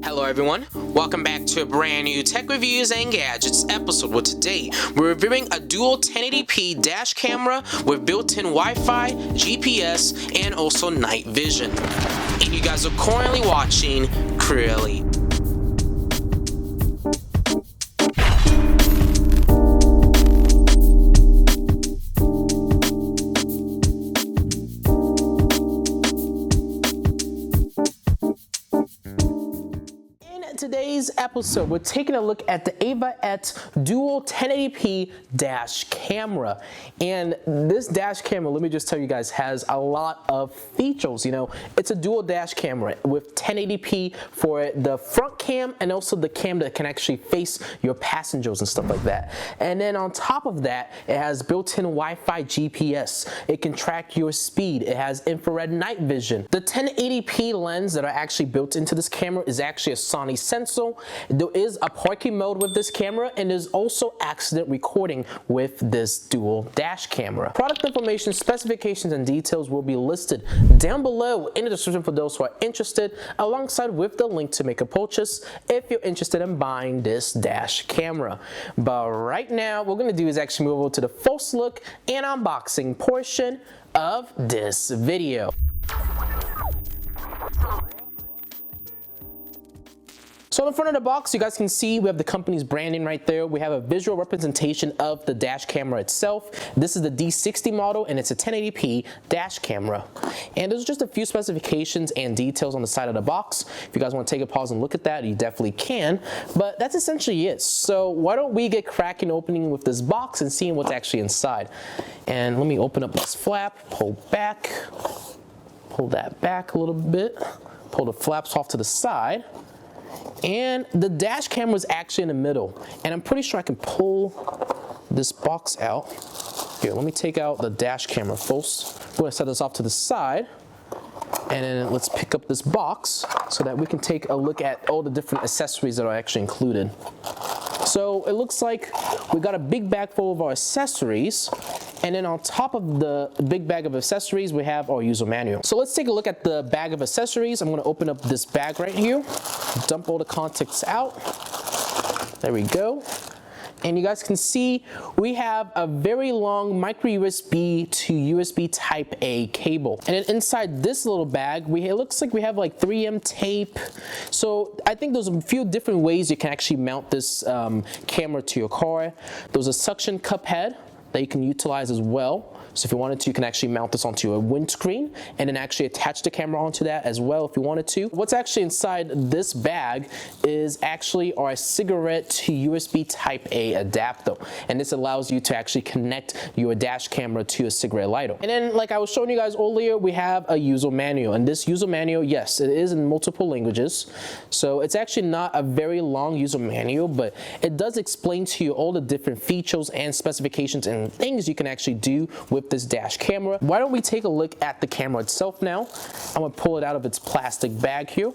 Hello everyone, welcome back to a brand new Tech Reviews and Gadgets episode where today we're reviewing a dual 1080p dash camera with built-in Wi-Fi, GPS, and also night vision. And you guys are currently watching CrewElite. Today's episode, we're taking a look at the AVAETT dual 1080p dash camera. And this dash camera, let me just tell you guys, has a lot of features. You know, it's a dual dash camera with 1080p for the front cam and also the cam that can actually face your passengers and stuff like that. And then on top of that, it has built-in Wi-Fi GPS. It can track your speed. It has infrared night vision. The 1080p lens that are actually built into this camera is actually a Sony sensor. There is a parking mode with this camera, and there's also accident recording with this dual dash camera. Product information, specifications, and details will be listed down below in the description for those who are interested, alongside with the link to make a purchase if you're interested in buying this dash camera. But right now, what we're going to do is actually move over to the first look and unboxing portion of this video. So in front of the box, you guys can see we have the company's branding right there. We have a visual representation of the dash camera itself. This is the D60 model, and it's a 1080p dash camera. And there's just a few specifications and details on the side of the box. If you guys want to take a pause and look at that, you definitely can. But that's essentially it. So why don't we get cracking opening with this box and seeing what's actually inside. And let me open up this flap, pull back, pull that back a little bit, pull the flaps off to the side. And the dash camera is actually in the middle, and I'm pretty sure I can pull this box out. Here, let me take out the dash camera first. We're gonna set this off to the side, and then let's pick up this box so that we can take a look at all the different accessories that are actually included. So it looks like we got a big bag full of our accessories, and then on top of the big bag of accessories, we have our user manual. So let's take a look at the bag of accessories. I'm gonna open up this bag right here, dump all the contents out. There we go. And you guys can see we have a very long micro USB to USB Type A cable. And then inside this little bag, it looks like we have like 3M tape. So I think there's a few different ways you can actually mount this camera to your car. There's a suction cup head that you can utilize as well. So if you wanted to, you can actually mount this onto a windscreen and then actually attach the camera onto that as well if you wanted to. What's actually inside this bag is actually our cigarette to USB Type A adapter. And this allows you to actually connect your dash camera to a cigarette lighter. And then, like I was showing you guys earlier, we have a user manual. And this user manual, yes, it is in multiple languages. So it's actually not a very long user manual, but it does explain to you all the different features and specifications and things you can actually do with this dash camera. Why don't we take a look at the camera itself now? I'm gonna pull it out of its plastic bag here.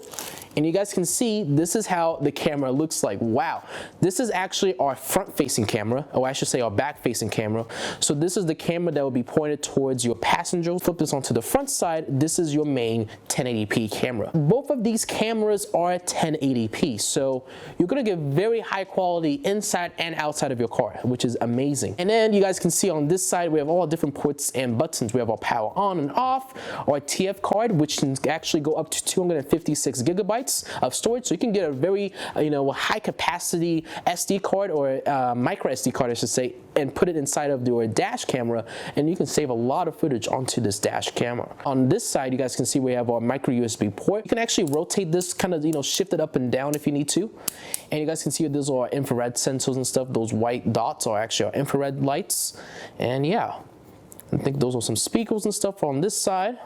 And you guys can see this is how the camera looks like. Wow, this is actually our front-facing camera, or I should say our back-facing camera. So this is the camera that will be pointed towards your passenger. Flip this onto the front side. This is your main 1080p camera. Both of these cameras are 1080p, so you're gonna get very high quality inside and outside of your car, which is amazing. And then you guys can see on this side we have all different ports and buttons. We have our power on and off, our TF card, which can actually go up to 256 gigabytes of storage, so you can get a very high capacity SD card, or micro SD card I should say, and put it inside of your dash camera, and you can save a lot of footage onto this dash camera. On this side, you guys can see we have our micro USB port. You can actually rotate this, kind of shift it up and down if you need to. And you guys can see those are infrared sensors and stuff. Those white dots are actually our infrared lights. And yeah, I think those are some speakers and stuff on this side.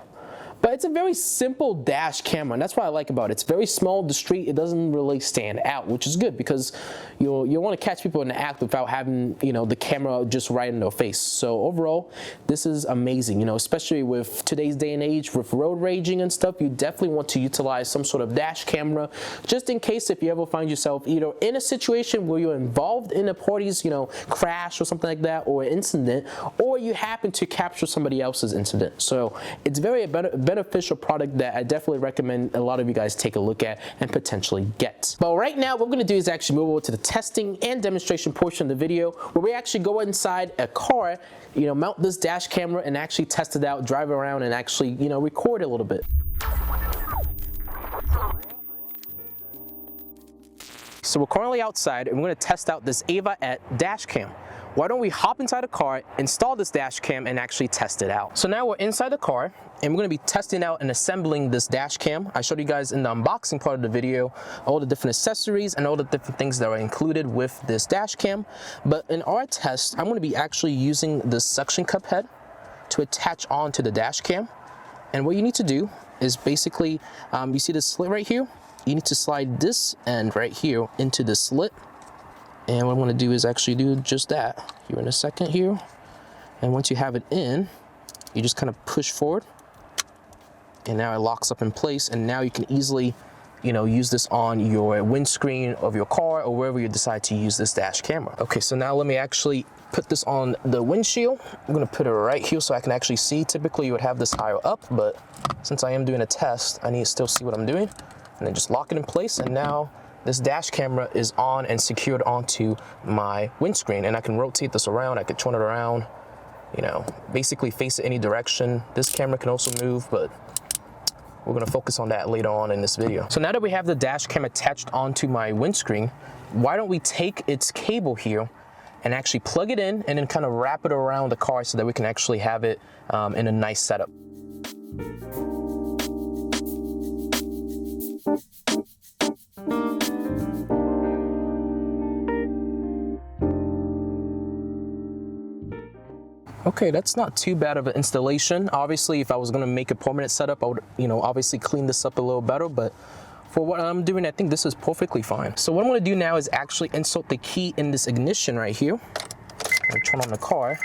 But it's a very simple dash camera, and that's what I like about it. It's very small, discreet. It doesn't really stand out, which is good because you want to catch people in the act without having the camera just right in their face. So overall, this is amazing. Especially with today's day and age with road raging and stuff, you definitely want to utilize some sort of dash camera just in case if you ever find yourself either in a situation where you're involved in a party's crash or something like that, or an incident, or you happen to capture somebody else's incident. So it's very better beneficial product that I definitely recommend a lot of you guys take a look at and potentially get. But right now, what we're gonna do is actually move over to the testing and demonstration portion of the video, where we actually go inside a car, mount this dash camera and actually test it out, drive around and actually, record a little bit. So we're currently outside and we're gonna test out this AVAETT Dashcam. Why don't we hop inside the car, install this dash cam, and actually test it out. So now we're inside the car, and we're gonna be testing out and assembling this dash cam. I showed you guys in the unboxing part of the video all the different accessories and all the different things that are included with this dash cam. But in our test, I'm gonna be actually using the suction cup head to attach onto the dash cam. And what you need to do is basically, you see this slit right here? You need to slide this end right here into the slit. And what I'm gonna do is actually do just that here in a second here. And once you have it in, you just kind of push forward. And now it locks up in place. And now you can easily, use this on your windscreen of your car or wherever you decide to use this dash camera. Okay, so now let me actually put this on the windshield. I'm gonna put it right here so I can actually see. Typically you would have this higher up, but since I am doing a test, I need to still see what I'm doing. And then just lock it in place, and now this dash camera is on and secured onto my windscreen, and I can rotate this around. I could turn it around, basically face it any direction. This camera can also move, but we're gonna focus on that later on in this video. So now that we have the dash cam attached onto my windscreen, why don't we take its cable here and actually plug it in and then kind of wrap it around the car so that we can actually have it in a nice setup. Okay, that's not too bad of an installation. Obviously, if I was gonna make a permanent setup, I would, obviously clean this up a little better, but for what I'm doing, I think this is perfectly fine. So what I'm gonna do now is actually insert the key in this ignition right here. I'm gonna turn on the car.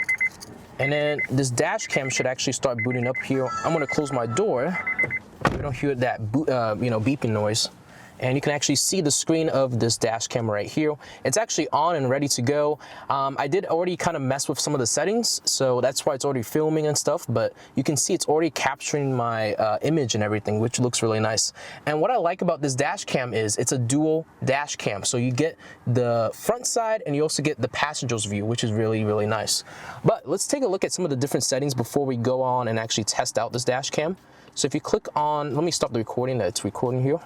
And then this dash cam should actually start booting up here. I'm gonna close my door. You don't hear that, beeping noise. And you can actually see the screen of this dash camera right here. It's actually on and ready to go. I did already kind of mess with some of the settings, so that's why it's already filming and stuff, but you can see it's already capturing my image and everything, which looks really nice. And what I like about this dash cam is it's a dual dash cam. So you get the front side and you also get the passenger's view, which is really, really nice. But let's take a look at some of the different settings before we go on and actually test out this dash cam. So if you click on, let me stop the recording, that it's recording here.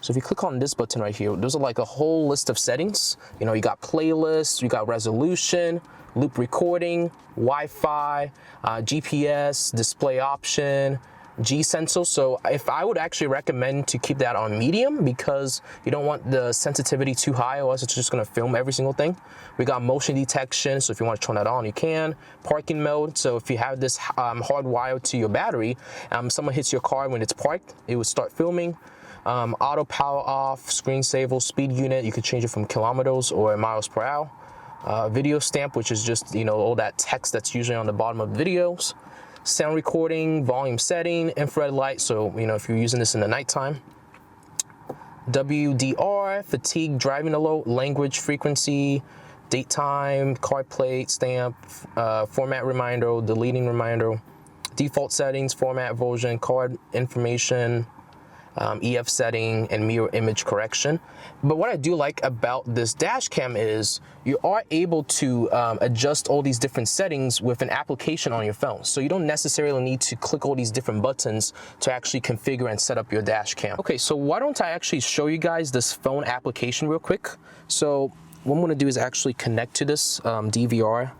So if you click on this button right here, there's like a whole list of settings. You got playlists, you got resolution, loop recording, Wi-Fi, GPS, display option, G sensor. So if I would actually recommend to keep that on medium, because you don't want the sensitivity too high, or else it's just gonna film every single thing. We got motion detection, so if you want to turn that on, you can. Parking mode, so if you have this hardwired to your battery, someone hits your car when it's parked, it would start filming. Auto power off, screensaver, speed unit, you could change it from kilometers or miles per hour. Video stamp, which is just, all that text that's usually on the bottom of videos. Sound recording, volume setting, infrared light, so, if you're using this in the nighttime. WDR, fatigue, driving alert, language, frequency, date time, card plate, stamp, format reminder, deleting reminder, default settings, format version, card information, EF setting, and mirror image correction. But what I do like about this dash cam is you are able to adjust all these different settings with an application on your phone. So you don't necessarily need to click all these different buttons to actually configure and set up your dash cam. Okay, so why don't I actually show you guys this phone application real quick. So what I'm gonna do is actually connect to this DVR.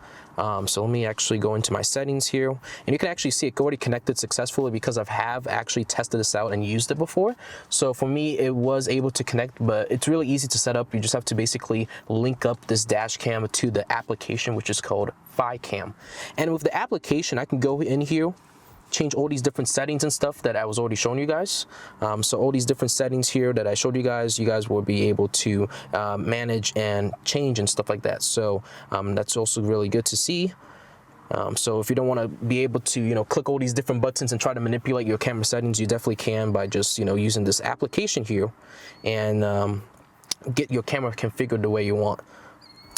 So let me actually go into my settings here, and you can actually see it already connected successfully because I have actually tested this out and used it before. So for me, it was able to connect, but it's really easy to set up. You just have to basically link up this dash cam to the application, which is called FiCam. And with the application, I can go in here, change all these different settings and stuff that I was already showing you guys. So all these different settings here that I showed you guys will be able to manage and change and stuff like that. So that's also really good to see. So if you don't want to be able to, click all these different buttons and try to manipulate your camera settings, you definitely can by just, using this application here and get your camera configured the way you want.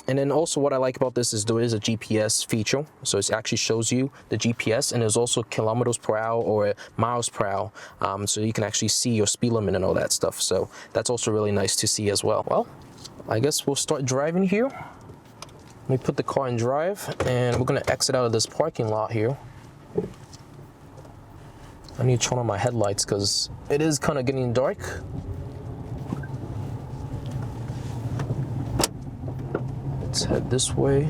And then also what I like about this is there is a GPS feature. So it actually shows you the GPS, and there's also kilometers per hour or miles per hour. So you can actually see your speed limit and all that stuff. So that's also really nice to see as well. Well, I guess we'll start driving here. Let me put the car in drive, and we're gonna exit out of this parking lot here. I need to turn on my headlights because it is kind of getting dark. Let's head this way.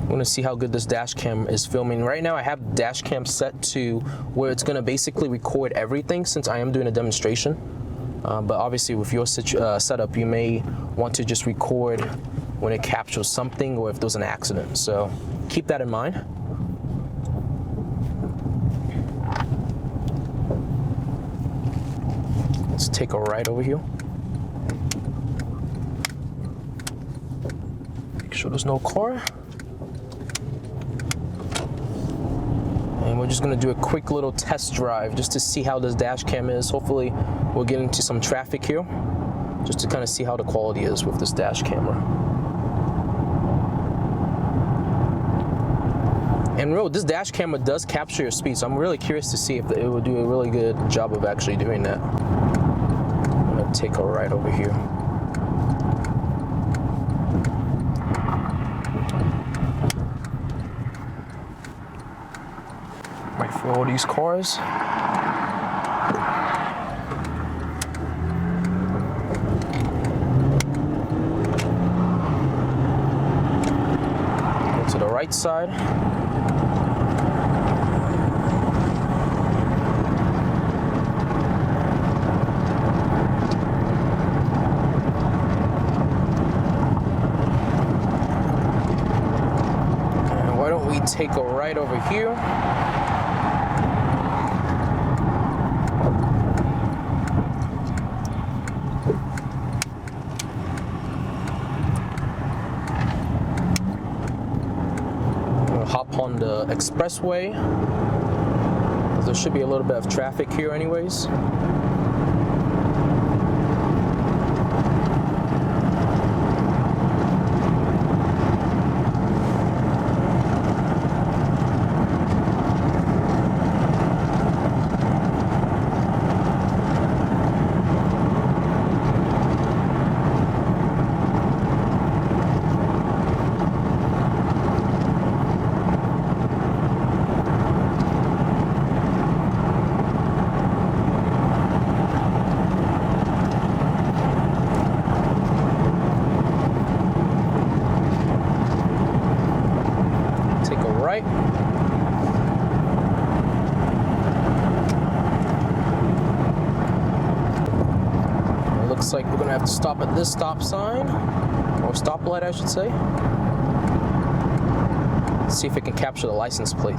I want to see how good this dash cam is filming. Right now I have the dash cam set to where it's going to basically record everything since I am doing a demonstration. But obviously with your setup, you may want to just record when it captures something or if there's an accident. So keep that in mind. Let's take a right over here. Make sure there's no car. And we're just gonna do a quick little test drive just to see how this dash cam is. Hopefully we'll get into some traffic here just to kind of see how the quality is with this dash camera. And real, this dash camera does capture your speed, so I'm really curious to see if it will do a really good job of actually doing that. I'm gonna take a right over here. Right for all these cars. Go to the right side. Take a right over here. We'll hop on the expressway. There should be a little bit of traffic here anyways. Right. It looks like we're gonna have to stop at this stop sign, or stoplight I should say. Let's see if it can capture the license plate.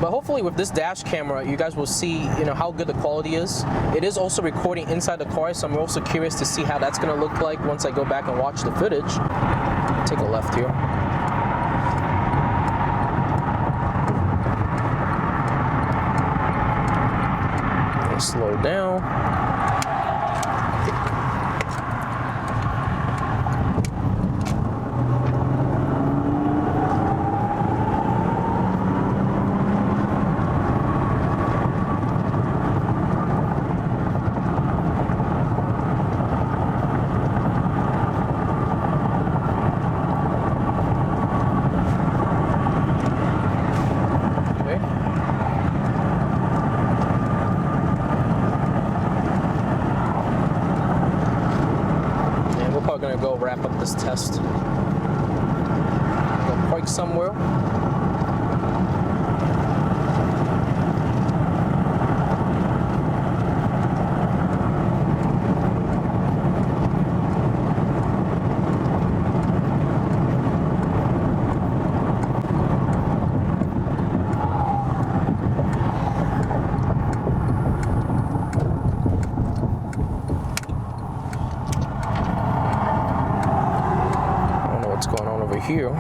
Hopefully with this dash camera, you guys will see, how good the quality is. It is also recording inside the car, so I'm also curious to see how that's going to look like once I go back and watch the footage. Take a left here. And slow down. Gonna go wrap up this test. Go park somewhere. here.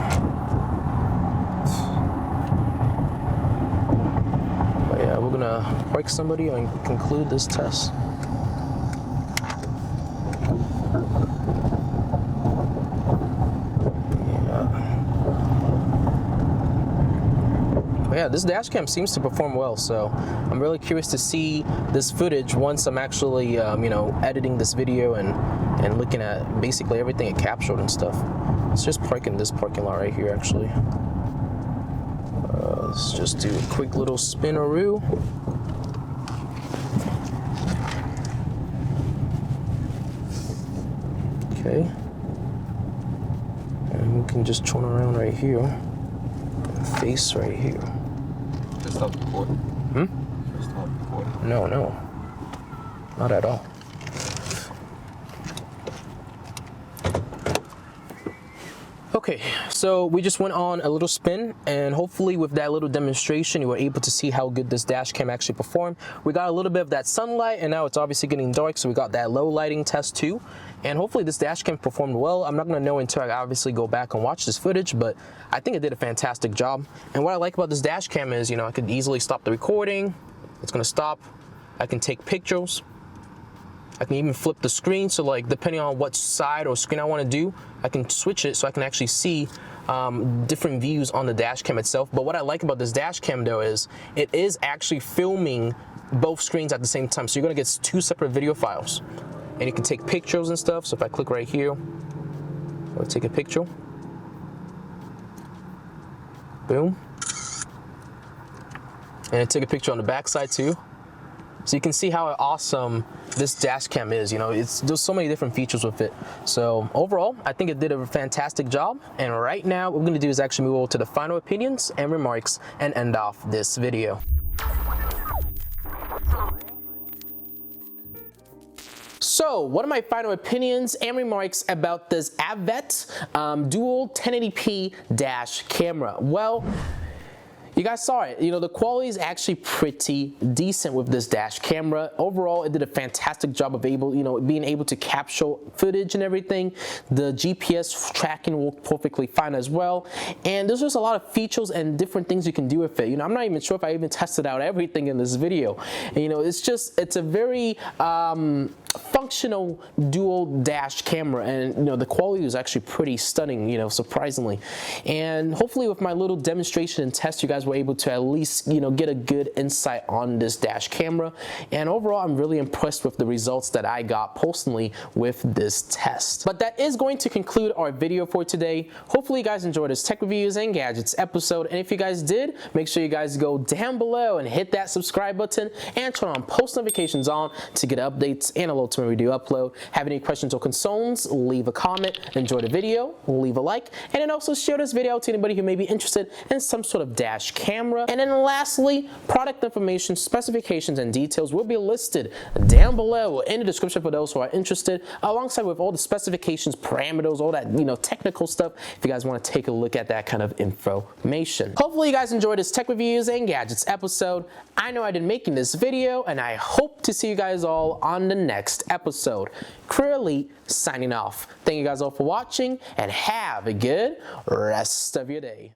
But yeah, we're gonna break somebody and conclude this test. Yeah, this dash cam seems to perform well, so I'm really curious to see this footage once I'm actually, you know, editing this video and looking at basically everything it captured and stuff. Let's just park in this parking lot right here, actually. Let's just do a quick little spinaroo. Okay. And we can just turn around right here and face right here. Stop recording. Stop recording. No, not at all. Okay, so we just went on a little spin, and hopefully with that little demonstration you were able to see how good this dash cam actually performed. We got a little bit of that sunlight, and now it's obviously getting dark, so we got that low lighting test too. And hopefully this dash cam performed well. I'm not gonna know until I obviously go back and watch this footage, but I think it did a fantastic job. And what I like about this dash cam is, you know, I could easily stop the recording. It's gonna stop. I can take pictures. I can even flip the screen, so like depending on what side or screen I want to do, I can switch it so I can actually see different views on the dash cam itself. But what I like about this dash cam though is it is actually filming both screens at the same time, so you're gonna get two separate video files, and you can take pictures and stuff. So if I click right here, I'll take a picture. Boom. And I took a picture on the back side too. So you can see how awesome this dash cam is. You know, there's so many different features with it. So overall, I think it did a fantastic job. And right now, what we're gonna do is actually move over to the final opinions and remarks and end off this video. So, what are my final opinions and remarks about this AVAETT dual 1080p dash camera? Well, you guys saw it. You know, the quality is actually pretty decent with this dash camera. Overall, it did a fantastic job of being able to capture footage and everything. The GPS tracking worked perfectly fine as well. And there's just a lot of features and different things you can do with it. You know, I'm not even sure if I even tested out everything in this video. And, you know, it's a very functional dual dash camera, and you know the quality is actually pretty stunning, you know, surprisingly. And hopefully with my little demonstration and test, you guys were able to at least, you know, get a good insight on this dash camera. And overall, I'm really impressed with the results that I got personally with this test. But that is going to conclude our video for today. Hopefully you guys enjoyed this tech reviews and gadgets episode, and if you guys did, make sure you guys go down below and hit that subscribe button and turn on post notifications on to get updates and alerts when we do upload. Have any questions or concerns, leave a comment, enjoy the video, leave a like, and then also share this video to anybody who may be interested in some sort of dash camera. And then lastly, product information, specifications, and details will be listed down below in the description for those who are interested, alongside with all the specifications, parameters, all that, you know, technical stuff, if you guys want to take a look at that kind of information. Hopefully you guys enjoyed this tech reviews and gadgets episode. I know I did making this video, and I hope to see you guys all on the next episode. CrewElite signing off. Thank you guys all for watching, and have a good rest of your day.